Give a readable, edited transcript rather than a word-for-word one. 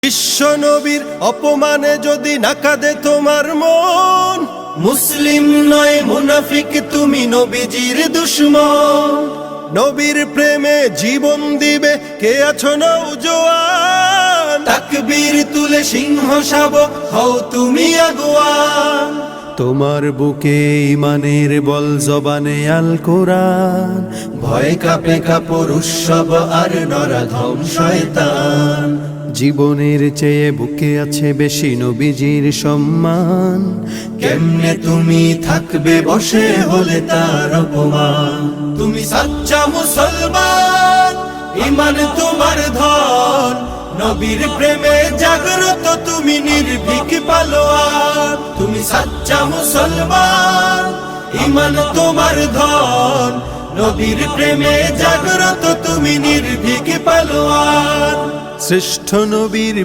বিশ্ব নবীর অপমানে যদি না কাঁদে তোমার মন, মুসলিম নয় মুনাফিক তুমি নবীজির দুশমন। নবীর প্রেমে জীবন দিবে কে আছো নওজোয়ান, তাকবীর তুলে সিংহ শাবক হও তুমি আগুয়ান। তোমার বুকে ইমানের বল জবানে আল কোরআন, ভয় কাঁপে কাপড় উৎসব আর নরাধম শয়তান। জীবনের চেয়ে বুকে আছে বেশি নবীজির সম্মান, কেমনে তুমি থাকবে বসে হলে তার অপমান। তুমি সাচ্চা মুসলমান, ইমান তোমার ধন, নবীর প্রেমে জাগ্রত তুমি নির্ভীক পালোয়ান। তুমি সাচ্চা মুসলমান, ইমান তোমার ধন, নবীর প্রেমে জাগ্রত তুমি নির্ভীক পালোয়ান। শ্রেষ্ঠ নবীর